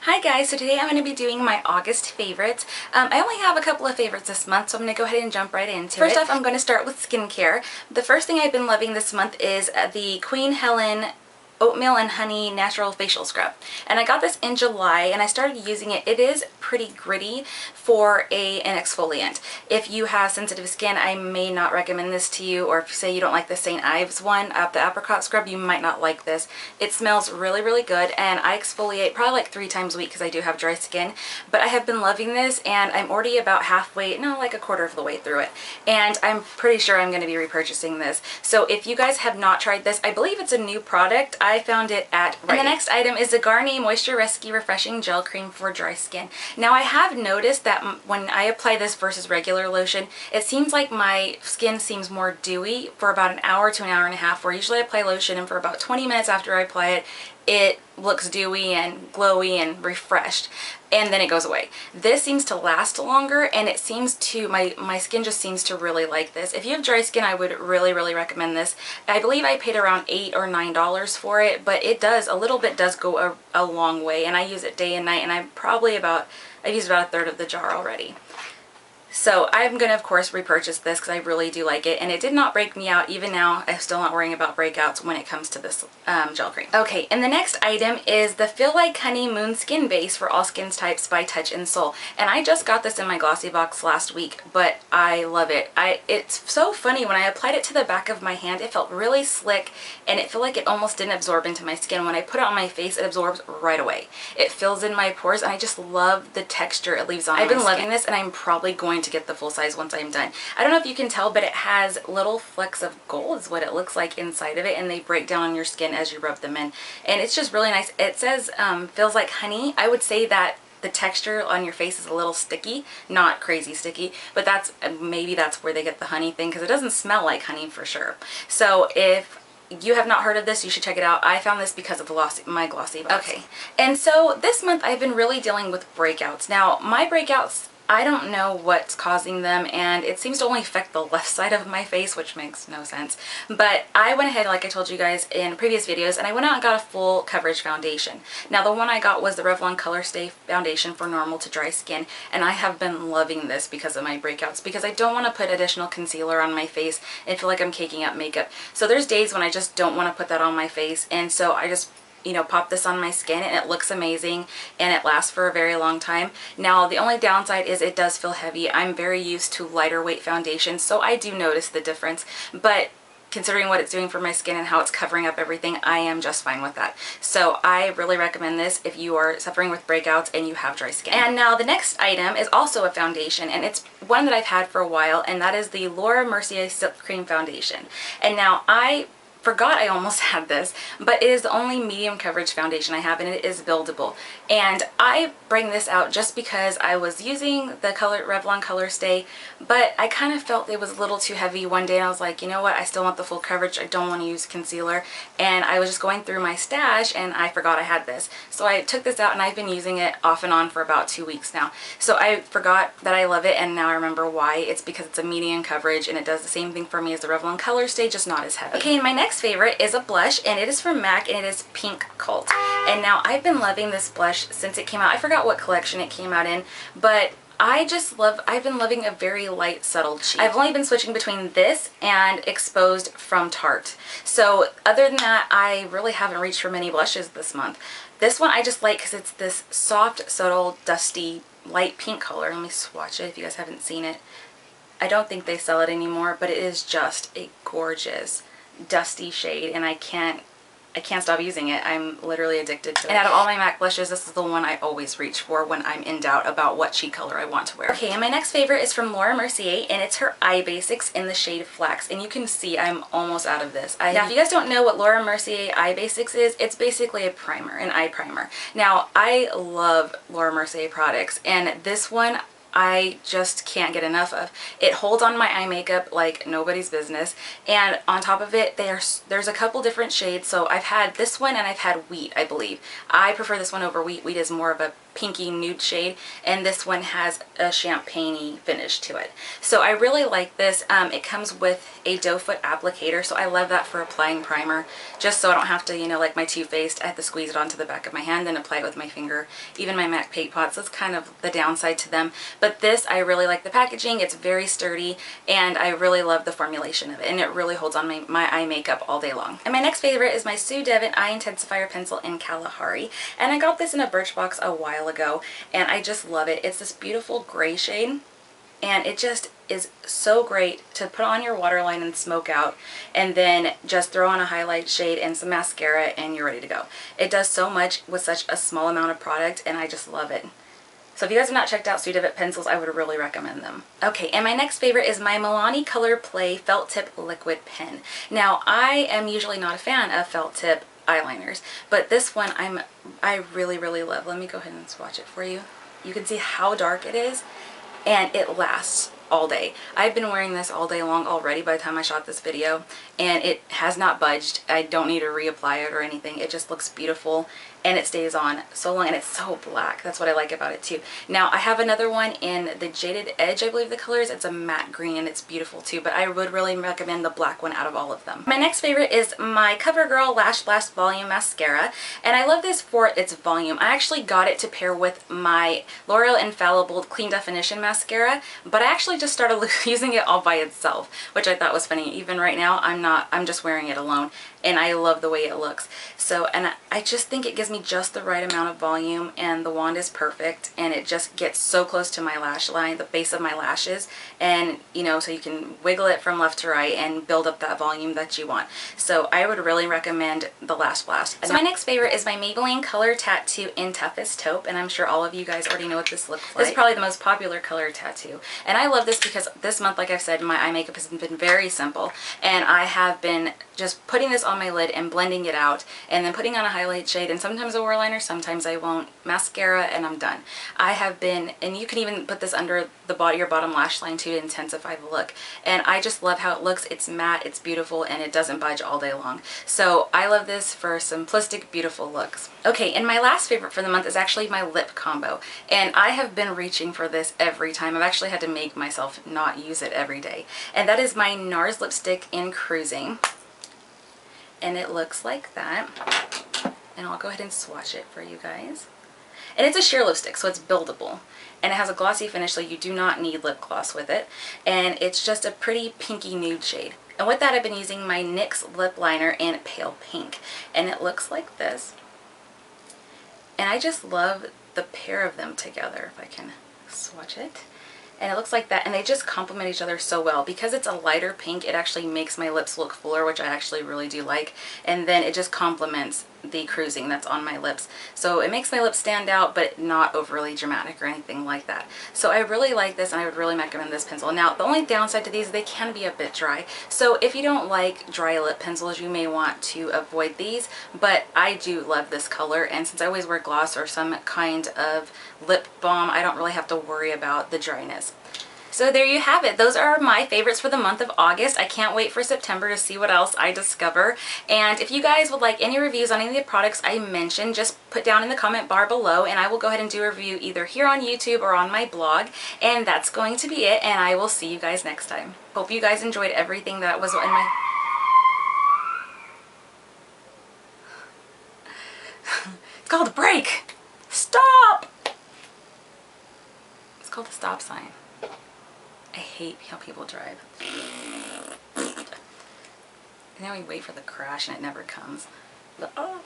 Hi guys, so today I'm going to be doing my August favorites. I only have a couple of favorites this month, so I'm going to go ahead and jump right into it. First off, I'm going to start with skincare. The first thing I've been loving this month is the Queen Helene Oatmeal and Honey Natural Facial Scrub. And I got this in July and I started using it. It is pretty gritty for an exfoliant. If you have sensitive skin, I may not recommend this to you, or if you say you don't like the St. Ives one, the apricot scrub, you might not like this. It smells really good, and I exfoliate probably like 3 times a week because I do have dry skin. But I have been loving this, and I'm already about halfway, no, like a quarter of the way through it. And I'm pretty sure I'm going to be repurchasing this. So if you guys have not tried this, I believe it's a new product. I found it at Rite Aid. And the next item is the Garnier Moisture Rescue Refreshing Gel Cream for dry skin. Now I have noticed that when I apply this versus regular lotion, it seems like my skin seems more dewy for about an hour to an hour and a half, where usually I apply lotion and for about 20 minutes after I apply it, it looks dewy and glowy and refreshed, and then it goes away. This seems to last longer, and it seems to, my skin just seems to really like this. If you have dry skin, I would really recommend this. I believe I paid around $8 or $9 for it, but it does, a little bit does go a long way, and I use it day and night, and I've used about a third of the jar already. So I'm going to, of course, repurchase this because I really do like it, and it did not break me out. Even now, I'm still not worrying about breakouts when it comes to this gel cream. Okay, and the next item is the Feel Like Honey Moon Skin Base for all skin types by Touch and Soul. And I just got this in my glossy box last week, but I love it. It's so funny, when I applied it to the back of my hand, it felt really slick, and it felt like it almost didn't absorb into my skin. When I put it on my face, it absorbs right away. It fills in my pores, and I just love the texture it leaves on my skin. I've been loving this, and I'm probably going to get the full size once I'm done. I don't know if you can tell, but it has little flecks of gold is what it looks like inside of it, and they break down on your skin as you rub them in, and it's just really nice. It says feels like honey. I would say that the texture on your face is a little sticky, not crazy sticky, but maybe that's where they get the honey thing, because it doesn't smell like honey for sure. So if you have not heard of this, you should check it out. I found this because of my glossy box. Okay, and so this month I've been really dealing with breakouts. Now my breakouts, I don't know what's causing them, and it seems to only affect the left side of my face, which makes no sense. But I went ahead, like I told you guys in previous videos, and I went out and got a full coverage foundation. Now the one I got was the Revlon Color Stay Foundation for normal to dry skin, and I have been loving this because of my breakouts, because I don't want to put additional concealer on my face and feel like I'm caking up makeup. So there's days when I just don't want to put that on my face, and so I just pop this on my skin, and it looks amazing, and it lasts for a very long time. Now the only downside is it does feel heavy. I'm very used to lighter weight foundation, so I do notice the difference, but considering what it's doing for my skin and how it's covering up everything, I am just fine with that. So I really recommend this if you are suffering with breakouts and you have dry skin. And now the next item is also a foundation, and it's one that I've had for a while, and that is the Laura Mercier Silk Cream Foundation. And now I forgot I almost had this, but it is the only medium coverage foundation I have, and it is buildable. And I bring this out just because I was using the Revlon Color Stay, but I kind of felt it was a little too heavy one day, and I was like, you know what, I still want the full coverage, I don't want to use concealer. And I was just going through my stash, and I forgot I had this. So I took this out, and I've been using it off and on for about 2 weeks now. So I forgot that I love it, and now I remember why. It's because it's a medium coverage, and it does the same thing for me as the Revlon Color Stay, just not as heavy. Okay, and my next favorite is a blush, and it is from MAC, and it is Pink Cult. And now I've been loving this blush since it came out. I forgot what collection it came out in, but I've been loving a very light, subtle cheek. I've only been switching between this and Exposed from Tarte. So other than that, I really haven't reached for many blushes this month. This one I just like because it's this soft, subtle, dusty, light pink color. Let me swatch it if you guys haven't seen it. I don't think they sell it anymore, but it is just a gorgeous dusty shade, and I can't stop using it. I'm literally addicted to it. And out of all my MAC blushes, this is the one I always reach for when I'm in doubt about what cheek color I want to wear. Okay, and my next favorite is from Laura Mercier, and it's her Eye Basics in the shade Flax. And you can see I'm almost out of this. Now, if you guys don't know what Laura Mercier Eye Basics is, it's basically a primer, an eye primer. Now, I love Laura Mercier products, and this one I just can't get enough of. It holds on my eye makeup like nobody's business, and on top of it there's a couple different shades. So I've had this one, and I've had Wheat, I believe. I prefer this one over Wheat. Wheat is more of a pinky nude shade, and this one has a champagne-y finish to it. So I really like this. It comes with a doe foot applicator, so I love that for applying primer, just so I don't have to, you know, like my Too Faced, I have to squeeze it onto the back of my hand and apply it with my finger. Even my MAC paint pots, that's kind of the downside to them. But this, I really like the packaging. It's very sturdy, and I really love the formulation of it, and it really holds on my eye makeup all day long. And my next favorite is my Devitt Eye Intensifier Pencil in Kalahari, and I got this in a Birchbox a while ago, and I just love it. It's this beautiful gray shade, and it just is so great to put on your waterline and smoke out, and then just throw on a highlight shade and some mascara and you're ready to go. It does so much with such a small amount of product, and I just love it. So if you guys have not checked out Devitt pencils, I would really recommend them. Okay, and my next favorite is my Milani Color Play Felt Tip Liquid Pen. Now, I am usually not a fan of felt tip eyeliners, but this one I really, really love. Let me go ahead and swatch it for you. You can see how dark it is, and it lasts all day. I've been wearing this all day long already by the time I shot this video, and it has not budged. I don't need to reapply it or anything. It just looks beautiful, and it stays on so long, and it's so black. That's what I like about it too. Now, I have another one in the Jaded Edge, I believe the color is. It's a matte green, and it's beautiful too, but I would really recommend the black one out of all of them. My next favorite is my CoverGirl Lash Blast Volume Mascara, and I love this for its volume. I actually got it to pair with my L'Oreal Infallible Clean Definition Mascara, but I actually just started using it all by itself, which I thought was funny. Even right now, I'm just wearing it alone, and I love the way it looks. So, and I just think it gives me just the right amount of volume, and the wand is perfect, and it just gets so close to my lash line, the base of my lashes, and you know, so you can wiggle it from left to right and build up that volume that you want. So I would really recommend the Lash Blast. So my next favorite is my Maybelline Color Tattoo in Toughest Taupe, and I'm sure all of you guys already know what this looks like. This is probably the most popular color tattoo, and I love this because this month, like I've said, my eye makeup has been very simple, and I have been just putting this on my lid and blending it out, and then putting on a highlight shade, and sometimes a wear liner, sometimes I won't, mascara, and I'm done. I have been, and you can even put this under your bottom lash line too to intensify the look, and I just love how it looks. It's matte, it's beautiful, and it doesn't budge all day long. So I love this for simplistic, beautiful looks. Okay, and my last favorite for the month is actually my lip combo, and I have been reaching for this every time. I've actually had to make myself not use it every day, and that is my NARS lipstick in Cruising, and it looks like that, and I'll go ahead and swatch it for you guys. And it's a sheer lipstick, so it's buildable, and it has a glossy finish, so you do not need lip gloss with it, and it's just a pretty pinky nude shade. And with that, I've been using my NYX lip liner in Pale Pink, and it looks like this, and I just love the pair of them together. If I can swatch it, and it looks like that, and they just complement each other so well. Because it's a lighter pink, it actually makes my lips look fuller, which I actually really do like, and then it just complements the Cruising that's on my lips. So it makes my lips stand out, but not overly dramatic or anything like that. So I really like this, and I would really recommend this pencil. Now, the only downside to these, they can be a bit dry. So if you don't like dry lip pencils, you may want to avoid these, but I do love this color, and since I always wear gloss or some kind of lip balm, I don't really have to worry about the dryness. So there you have it. Those are my favorites for the month of August. I can't wait for September to see what else I discover. And if you guys would like any reviews on any of the products I mentioned, just put down in the comment bar below, and I will go ahead and do a review either here on YouTube or on my blog. And that's going to be it, and I will see you guys next time. Hope you guys enjoyed everything that was in my... It's called a brake! Stop! It's called a stop sign. I hate how people drive. And then we wait for the crash and it never comes. But, oh.